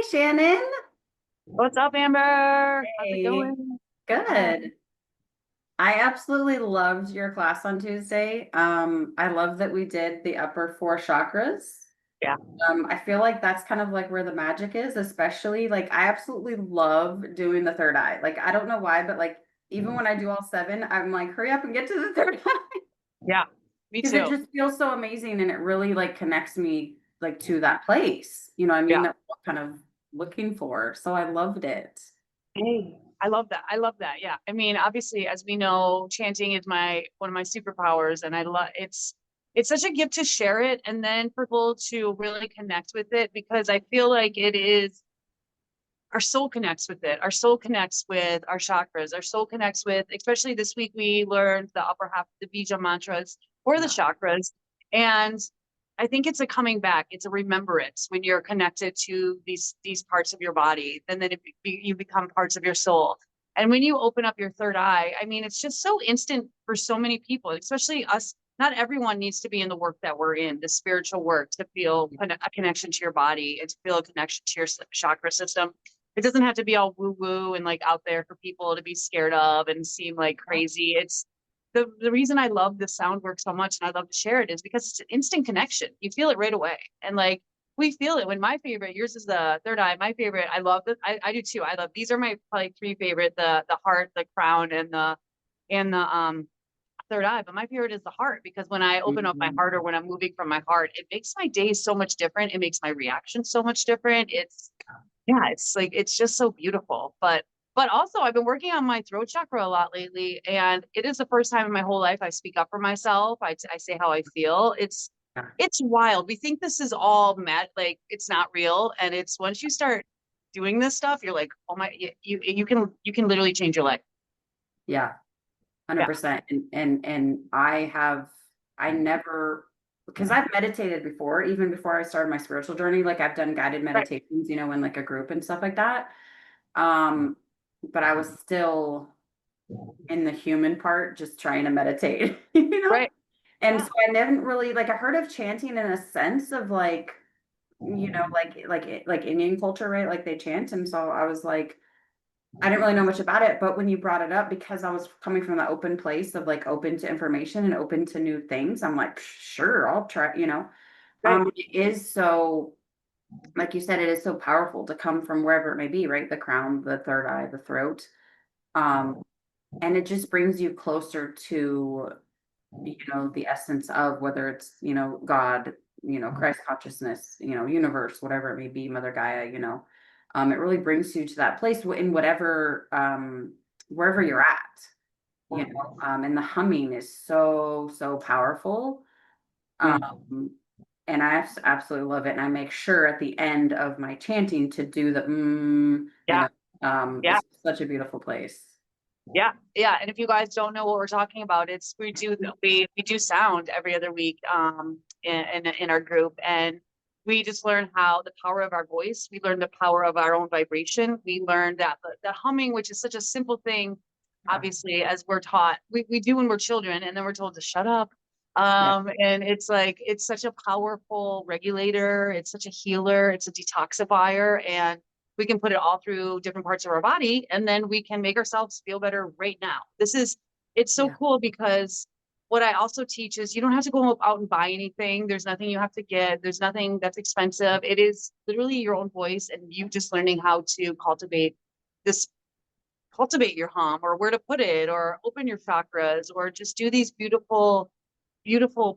Shannon. What's up, Amber? How's it Hey, going? good. I absolutely loved your class on Tuesday. I love that we did the upper four chakras. Yeah. I feel like that's kind of like where the magic is, especially like I absolutely love doing the third eye. Like I don't know why, but like even when I do all seven, I'm like, hurry up and get to the third eye Yeah, me because it too. just feels so amazing and it really like connects me like to that place. You know what I mean? Yeah. That we're kind of looking for. So I loved it. Hey, I love that. I love that. Yeah. I mean, obviously, as we know, chanting is my one of my superpowers, and I love it's such a gift to share it and then for people to really connect with it because I feel like it is our soul connects with it. Our soul connects with our chakras. Our soul connects with, especially this week, we learned the upper half of the Bija mantras or the Yeah. chakras. And I think it's a coming back. It's a remembrance when you're connected to these parts of your body, and then you become parts of your soul. And when you open up your third eye, I mean, it's just so instant for so many people, especially us. Not everyone needs to be in the work that we're in, the spiritual work, to feel a connection to your body and to feel a connection to your chakra system. It doesn't have to be all woo woo and like out there for people to be scared of and seem like crazy. It's the reason I love the sound work so much and I love to share it is because it's an instant connection. You feel it right away. And like we feel it when my favorite, yours is the third eye. My favorite, I love this. I do too. I love these are my probably three favorite, the heart, the crown, and the third eye. But my favorite is the heart because when I open up my Mhm. heart or when I'm moving from my heart, it makes my day so much different. It makes my reaction so much different. It's yeah, it's like it's just so beautiful. But also I've been working on my throat chakra a lot lately, and it is the first time in my whole life I speak up for myself. I say how I feel. Yeah. It's wild. We think this is all mad, like it's not real, and it's once you start doing this stuff, you're like, oh my, you can literally change your life. Yeah, Yeah, 100%. And I never because I've meditated before, even before I started my spiritual journey. Like I've done guided right, meditations, in like a group and stuff like that. Um, but I was still in the human part, just trying to meditate, you know? right. And Yeah, so I never really like I heard of chanting in a sense of like, like Indian culture, right? Like they chant. And so I was like, I didn't really know much about it, but when you brought it up, because I was coming from that open place of like open to information and open to new things, I'm like, sure, I'll try. right. It is so, like you said, it is so powerful to come from wherever it may be, right? The crown, the third eye, the throat. Um, and it just brings you closer to, the essence of whether it's, God, Christ consciousness, universe, whatever it may be, Mother Gaia. It really brings you to that place in whatever, wherever you're at. And the humming is so, so powerful. Mm. Um, and I absolutely love it. And I make sure at the end of my chanting to do the, you Yeah, know, yeah. it's such a beautiful place. Yeah, yeah. And if you guys don't know what we're talking about, it's we do sound every other week in our group, and we just learn how the power of our voice. We learn the power of our own vibration. We learn that the humming, which is such a simple thing, Yeah. obviously, as we're taught, we do when we're children, and then we're told to shut up. Yeah. And it's like it's such a powerful regulator. It's such a healer. It's a detoxifier, and we can put it all through different parts of our body and then we can make ourselves feel better right now. It's so Yeah. cool because what I also teach is you don't have to go out and buy anything. There's nothing you have to get. There's nothing that's expensive. It is literally your own voice and you just learning how to this cultivate your hum or where to put it or open your chakras or just do these beautiful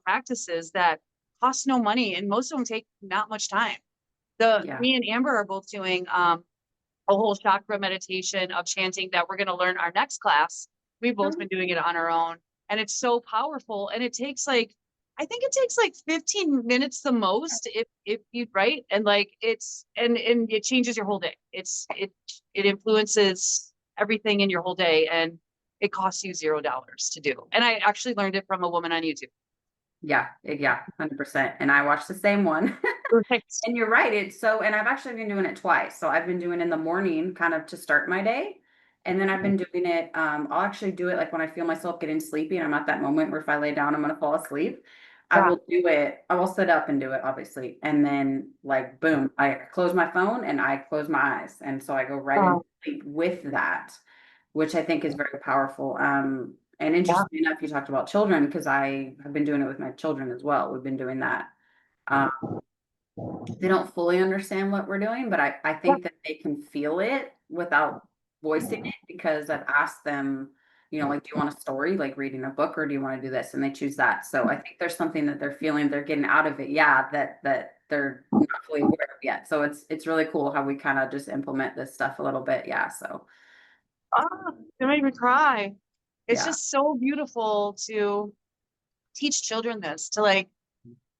practices that cost no money and most of them take not much time. The Yeah. Me and Amber are both doing a whole chakra meditation of chanting that we're going to learn our next class. We've both been doing it on our own, and it's so powerful. And it takes like, I think it takes like 15 minutes the most if you right, and like and it changes your whole day. It influences everything in your whole day, and it costs you $0 to do. And I actually learned it from a woman on YouTube. Yeah, 100%. And I watched the same one. Right. And you're right. And I've actually been doing it twice. So I've been doing in the morning kind of to start my day. And then I've been doing it. I'll actually do it like when I feel myself getting sleepy and I'm at that moment where if I lay down, I'm going to fall asleep. I Yeah. will do it. I will sit up and do it, obviously. And then like boom, I close my phone and I close my eyes. And so I go right into Oh, sleep with that, which I think is very powerful. And yeah. interestingly enough, you talked about children because I have been doing it with my children as well. We've been doing that. Um, they don't fully understand what we're doing, but I Yeah. think that they can feel it without voicing it because I've asked them, like, do you want a story, like reading a book, or do you want to do this? And they choose that. So I think there's something that they're feeling, they're getting out of it. Yeah, that they're not fully aware of yet. So it's really cool how we kind of just implement this stuff a little bit. Yeah. So Oh, it made me cry. It's yeah. just so beautiful to teach children this, to like,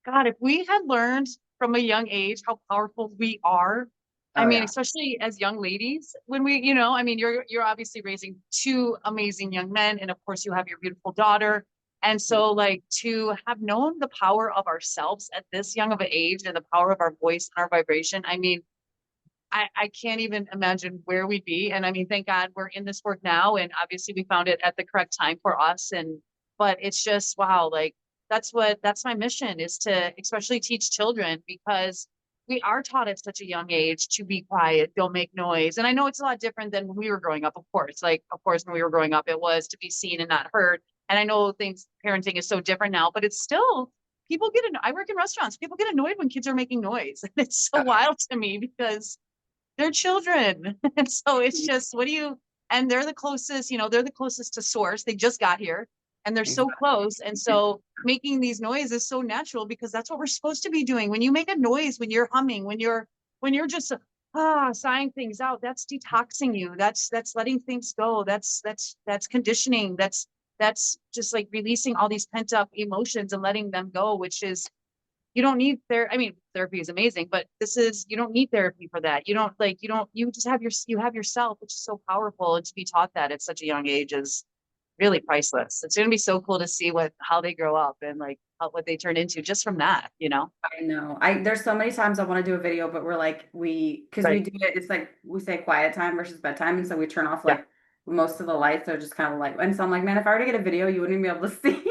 God, if we had learned from a young age how powerful we are, I Oh mean, yeah. especially as young ladies, when we, I mean, you're obviously raising two amazing young men, and of course you have your beautiful daughter. And so like to have known the power of ourselves at this young of an age and the power of our voice and our vibration, I mean, I can't even imagine where we'd be. And I mean, thank God we're in this work now. And obviously we found it at the correct time for us. But it's just, wow, like that's my mission, is to especially teach children, because we are taught at such a young age to be quiet, don't make noise. And I know it's a lot different than when we were growing up, of course. Like, of course, when we were growing up, it was to be seen and not heard. And I know things, parenting is so different now, but it's still, I work in restaurants. People get annoyed when kids are making noise. And it's so Oh yeah. wild to me because they're children. And so it's just, and they're the closest to source. They just got here and they're so Exactly. close. And so making these noises is so natural because that's what we're supposed to be doing. When you make a noise, when you're humming, when you're just sighing things out, that's detoxing you. That's letting things go. That's conditioning. That's just like releasing all these pent up emotions and letting them go, which is, you don't need I mean, therapy is amazing, but you don't need therapy for that. You just you have yourself, which is so powerful. And to be taught that at such a young age is really priceless. It's going to be so cool to see how they grow up and like what they turn into just from that. I know. There's so many times I want to do a video, but we're like because we Right. do it, it's like we say quiet time versus bedtime, and so we turn off Yeah. like most of the lights are just kind of like, and so I'm like, man, if I were to get a video, you wouldn't even be able to see.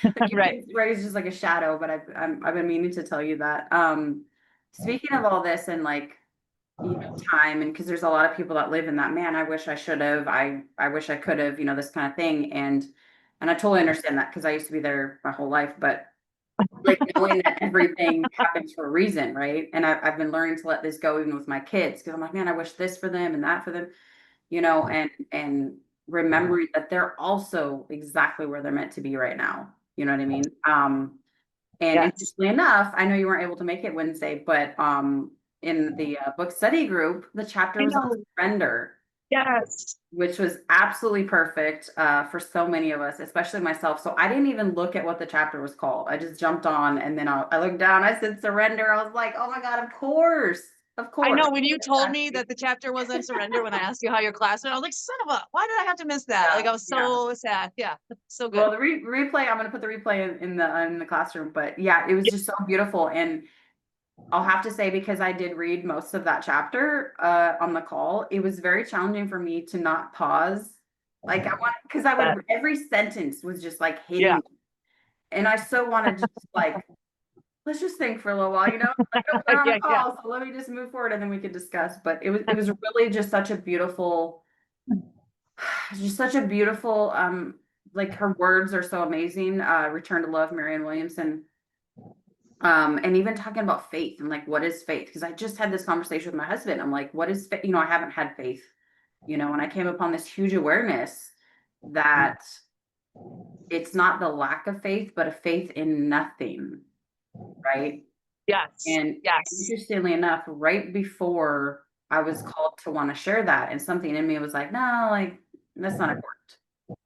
Like you Right. can raise just like a shadow, but I've been meaning to tell you that. Speaking of all this and like time, and because there's a lot of people that live in that, man, I wish I should have, I wish I could have, this kind of thing, and I totally understand that because I used to be there my whole life, but like knowing that everything happens for a reason, right? And I've been learning to let this go even with my kids because I'm like, man, I wish this for them and that for them, and remembering that they're also exactly where they're meant to be right now. You know what I mean? And Yes. interestingly enough, I know you weren't able to make it Wednesday, but in the book study group, the chapter I was on know. surrender, Yes. which was absolutely perfect for so many of us, especially myself. So I didn't even look at what the chapter was called. I just jumped on and then I looked down. I said surrender. I was like, oh my God, of course. Of I course. know when you told me Exactly. that the chapter was on surrender, when I asked you how your class went, I was like, son of a, why did I have to miss that? Yeah. Like, I was Yeah. so sad. Yeah. So Well, good. the replay, I'm going to put the replay in the classroom, but yeah, it was just so beautiful. And I'll have to say, because I did read most of that chapter on the call, it was very challenging for me to not pause. Like because I Yeah. would, every sentence was just like hitting Yeah. me. And I so wanted to just like, let's just think for a little while, like, oh, we're on Yeah. a Yeah. call, so let me just move forward and then we could discuss. But it was really just such a beautiful, just such a beautiful, like her words are so amazing. Return to Love, Marianne Williamson. And even talking about faith and like, what is faith? Because I just had this conversation with my husband. I'm like, what is faith? I haven't had faith, and I came upon this huge awareness that it's not the lack of faith, but a faith in nothing, right? Yes. And Yes. interestingly enough, right before I was called to want to share that, and something in me was like, no, like, that's not important.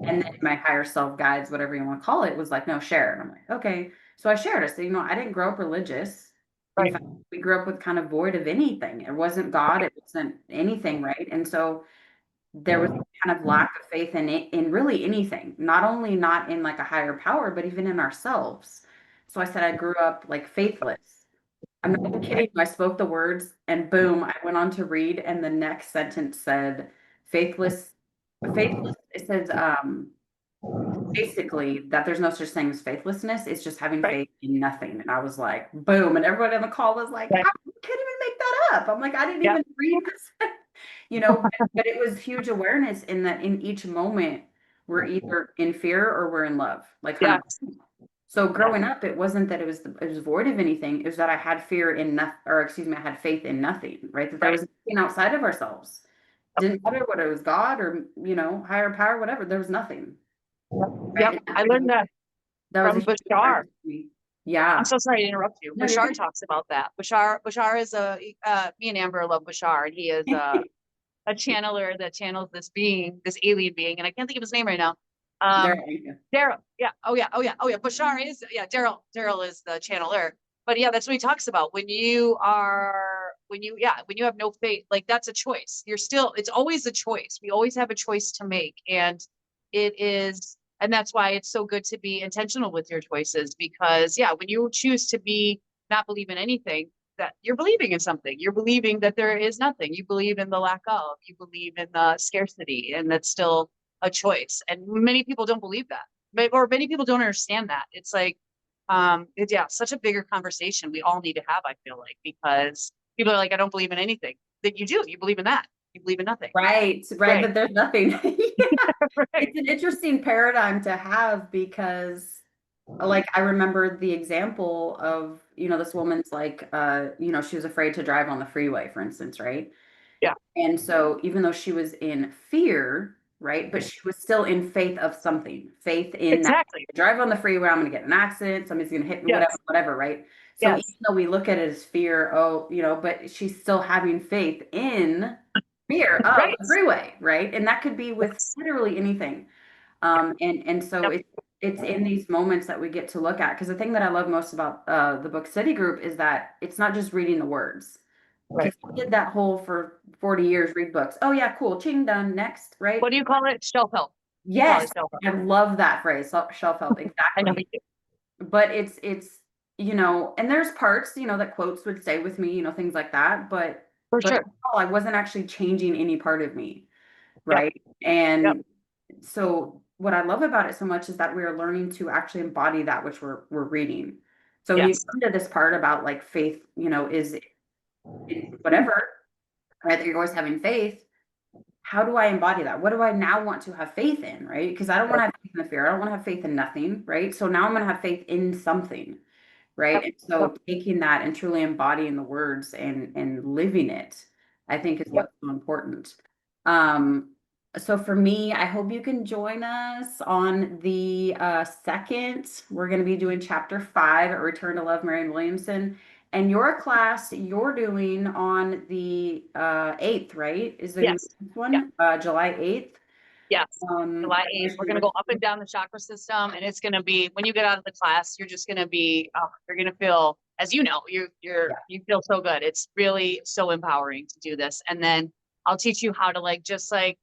And then my higher self guides, whatever you want to call it, was like, no, share. And I'm like, okay. So I shared. I said, I didn't grow up religious. In Right. fact, we grew up with kind of void of anything. It wasn't God, it wasn't anything, right? And so there was kind of lack of faith in it, in really anything, not only not in like a higher power, but even in ourselves. So I said I grew up like faithless. I'm not even kidding. I spoke the words and boom, I went on to read, and the next sentence said, faithless, faithless, it says, basically that there's no such thing as faithlessness. It's just having Right. faith in nothing. And I was like, boom. And everybody on the call was like, Right. how you can't even make that up. I'm like, I didn't Yep. even read this. But it was huge awareness in that in each moment we're either in fear or we're in love, like Yeah. 100%. So Yeah. growing up, it wasn't that it was void of anything. It was that I had fear in nothing, or excuse me, I had faith in nothing, right? That there Right. was nothing outside of ourselves. Yep. Didn't matter what it was, God or higher power, whatever. There was nothing, Yep. right? Yep. I learned that That was a from huge Bashar. awareness for me. I'm Yeah. so sorry to interrupt you. No, you're Bashar talks about that. Bashar is me and Amber love Bashar, and he is good. a channeler that channels this being, this alien being, and I can't think of his name right now. There Um, you go. Daryl. Yeah. Oh yeah. Oh yeah. Oh yeah. Bashar is, yeah. Daryl is the channeler. But yeah, that's what he talks about. When you have no faith, like that's a choice. It's always a choice. We always have a choice to make. And that's why it's so good to be intentional with your choices, because yeah, when you choose to be not believe in anything, that you're believing in something. You're believing that there is nothing. You believe in the lack of, you believe in the scarcity, and that's still a choice. And many people don't believe that, or many people don't understand that. It's like, yeah, such a bigger conversation we all need to have, I feel like, because people are like, I don't believe in anything. That you do, you believe in that. You believe in nothing. Right, right. Right. That there's nothing. Yeah. Right. It's an interesting paradigm to have because like I remember the example of, this woman's like she was afraid to drive on the freeway, for instance, right? Yeah. And so even though she was in fear, right, but she was still in faith of something, faith in that Exactly. drive on the freeway, I'm gonna get in an accident, somebody's gonna hit me, whatever, Yes. whatever, right? So even Yes. though we look at it as fear, oh, but she's still having faith in fear of Right. the freeway, right? And that could be with Yes. literally anything. And so Yep. it's in these moments that we get to look at. Because the thing that I love most about the book study group is that it's not just reading the words. Right. Because I did that whole for 40 years, read books. Oh yeah, cool. Ching done. Next, right? What do you call it? Shelf help. We call Yes, it shelf help. I love that phrase, shelf help, I know exactly. we do. But and there's parts, that quotes would stay with me, things like that. For But sure. overall, I wasn't actually changing any part of me, Yep. right? Yep. And so what I love about it so much is that we are learning to actually embody that which we're reading. So when you Yes. come to this part about like faith, is in whatever, right? That you're always having faith. How do I embody that? What do I now want to have faith in, right? Because I don't want to have faith in the fear. I don't want to have faith in nothing, right? So now I'm going to have faith in something, right? Yep. And Yep. so taking that and truly embodying the words and living it, I think is Yep. what's so important. Um, so for me, I hope you can join us on the second. We're going to be doing chapter 5 at Return to Love, Marianne Williamson. And your class you're doing on the 8th, right? Is there going to Yes. be this Yeah. one? July 8th. Yes. July 8th. We're Vibration going to go up ritual. and down the chakra system. And it's going to be, when you get out of the class, you're just going to be, you're going to feel, as you know, you feel so good. It's really so empowering to do this. And then I'll teach you how to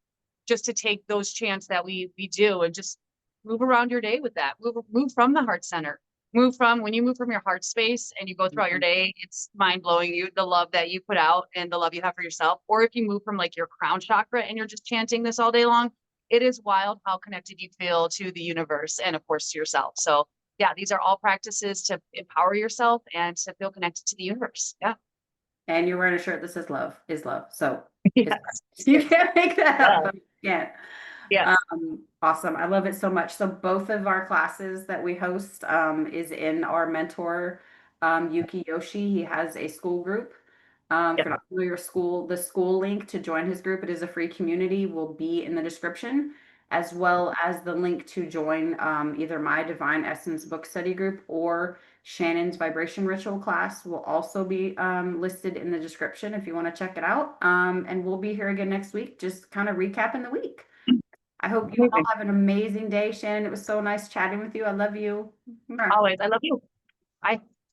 just to take those chants that we do and just move around your day with that. Move from the heart center. When you move from your heart space and you go throughout your Mhm. day, it's mind blowing, the love that you put out and the love you have for yourself. Or if you move from like your crown chakra and you're just chanting this all day long, it is wild how connected you feel to the universe and of course to yourself. So yeah, these are all practices to empower yourself and to feel connected to the universe. Yeah. And you're wearing a shirt that says love is love. So it's, Yes. you can't make that Yeah. up. You can't. Yes. Awesome. I love it so much. So both of our classes that we host is in our mentor, Yuki Yoshi. He has a school group. If Yes. you're not familiar, the school link to join his group, it is a free community, will be in the description, as well as the link to join either my Divine Essence book study group or Shannon's vibration ritual class will also be listed in the description if you want to check it out. And we'll be here again next week, just kind of recapping the week. I hope you all Amazing. have an amazing day, Shannon. It was so nice chatting with you. I love you. Always. I love you. Bye.